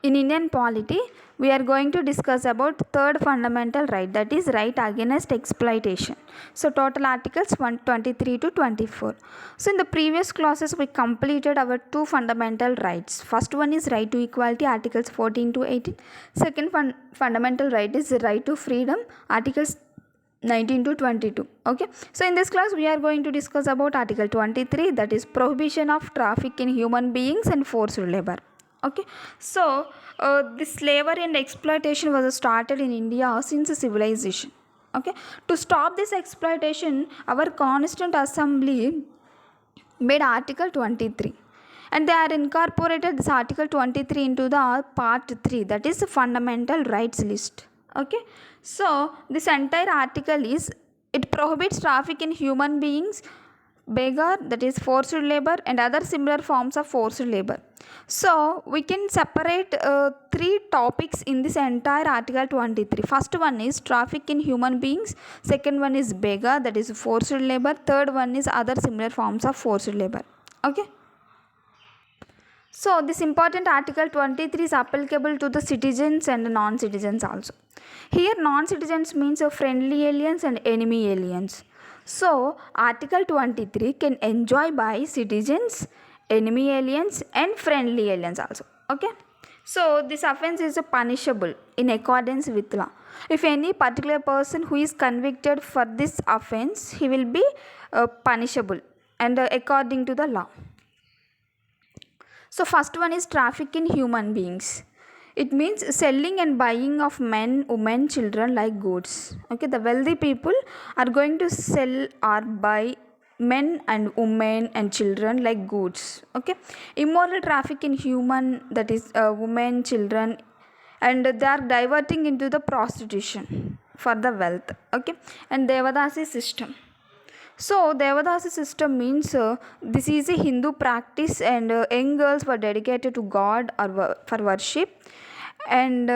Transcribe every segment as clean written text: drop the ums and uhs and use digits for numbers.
In Indian polity, we are going to discuss about third fundamental right, that is right against exploitation. So total articles 123 to 24. So in the previous classes we completed our two fundamental rights. First one is right to equality, articles 14 to 18. Second fundamental right is right to freedom, articles 19 to 22. Okay, so in this class we are going to discuss about article 23, that is prohibition of traffic in human beings and forced labor. Okay, so this slavery and exploitation was started in India since civilization. Okay, to stop this exploitation, our Constituent Assembly made article 23, and they are incorporated this article 23 into the part 3, that is the fundamental rights list. Okay, so this entire article is, it prohibits traffic in human beings, beggar, that is forced labor, and other similar forms of forced labor. So we can separate three topics in this entire article 23. First one is traffic in human beings, second one is beggar, that is forced labor, third one is other similar forms of forced labor. Okay, so this important article 23 is applicable to the citizens and non-citizens also. Here non-citizens means friendly aliens and enemy aliens. So article 23 can enjoy by citizens, enemy aliens and friendly aliens also. Okay, so this offense is punishable in accordance with law. If any particular person who is convicted for this offense, he will be punishable and according to the law. So first one is traffic in human beings. It means selling and buying of men, women, children like goods. Okay, the wealthy people are going to sell or buy men and women and children like goods. Okay, immoral traffic in human, that is women, children, and they are diverting into the prostitution for the wealth. Okay, and Devadasi system. So Devadasi system means this is a Hindu practice, and young girls were dedicated to God or for worship, and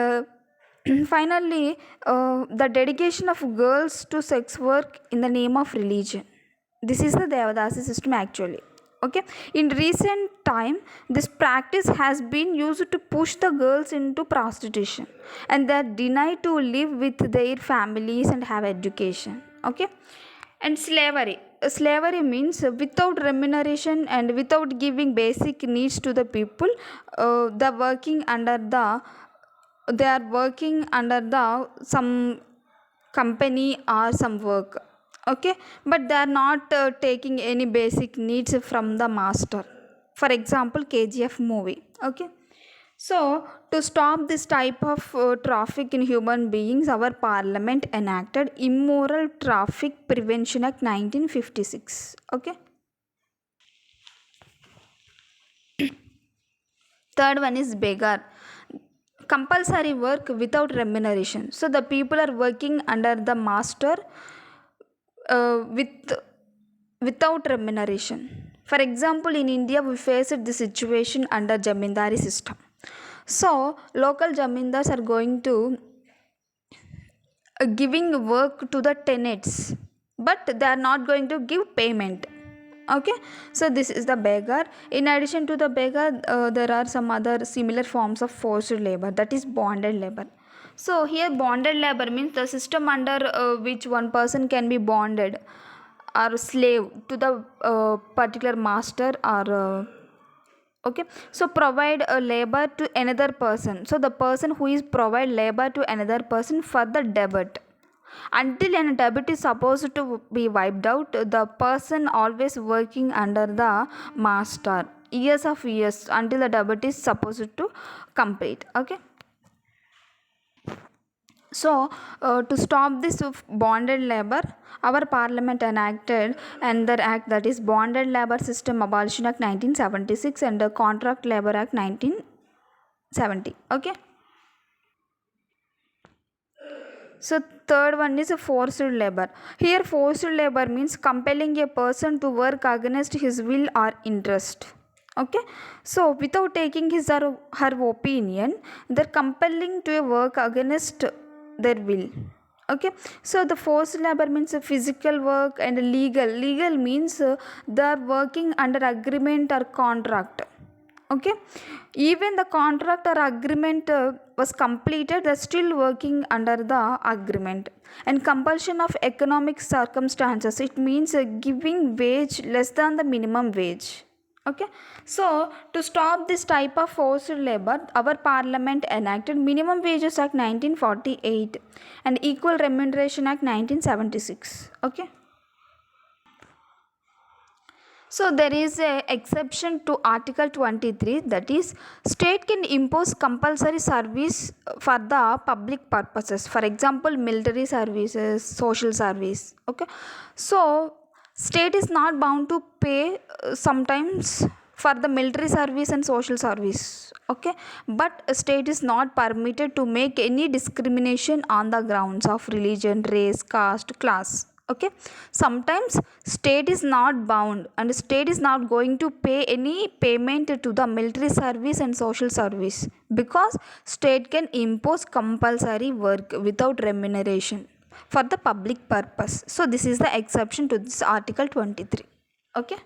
finally the dedication of girls to sex work in the name of religion. This is the Devadasi system actually. Okay, in recent time this practice has been used to push the girls into prostitution, and they are denied to live with their families and have education. Okay, and slavery means without remuneration and without giving basic needs to the people, they are working under the some company or some work. Okay, but they are not taking any basic needs from the master. For example, KGF movie. Okay, so to stop this type of traffic in human beings, our parliament enacted Immoral Traffic Prevention Act 1956. Okay, third one is beggar, compulsory work without remuneration. So the people are working under the master without remuneration. For example, in India we faced the situation under jamindari system. So local jamindars are going to giving work to the tenants, but they are not going to give payment. Okay, so this is the beggar. In addition to the beggar, there are some other similar forms of forced labor, that is bonded labor. So here bonded labor means the system under which one person can be bonded or slave to the particular master or okay, so provide a labor to another person. So the person who is provide labor to another person for the debit. Until an debit is supposed to be wiped out, the person always working under the master years of years until the debit is supposed to complete. Okay, so to stop this bonded labor, our parliament enacted another act, that is Bonded Labor System Abolition Act 1976 and the Contract Labor Act 1970. Okay, so third one is a forced labor. Here forced labor means compelling a person to work against his will or interest. Okay, so without taking his or her opinion, they're compelling to work against their will. Okay, so the forced labor means physical work, and legal means they are working under agreement or contract. Okay, even the contract or agreement was completed, they're still working under the agreement. And compulsion of economic circumstances, it means giving wage less than the minimum wage. Okay, so to stop this type of forced labor, our parliament enacted minimum wages act 1948 and equal remuneration act 1976. Okay, so there is a exception to Article 23, that is state can impose compulsory service for the public purposes. For example, military services, social service. Okay, so state is not bound to pay sometimes for the military service and social service. Okay, but a state is not permitted to make any discrimination on the grounds of religion, race, caste, class. Okay, sometimes state is not bound and state is not going to pay any payment to the military service and social service, because state can impose compulsory work without remuneration for the public purpose. So this is the exception to this article 23. Okay.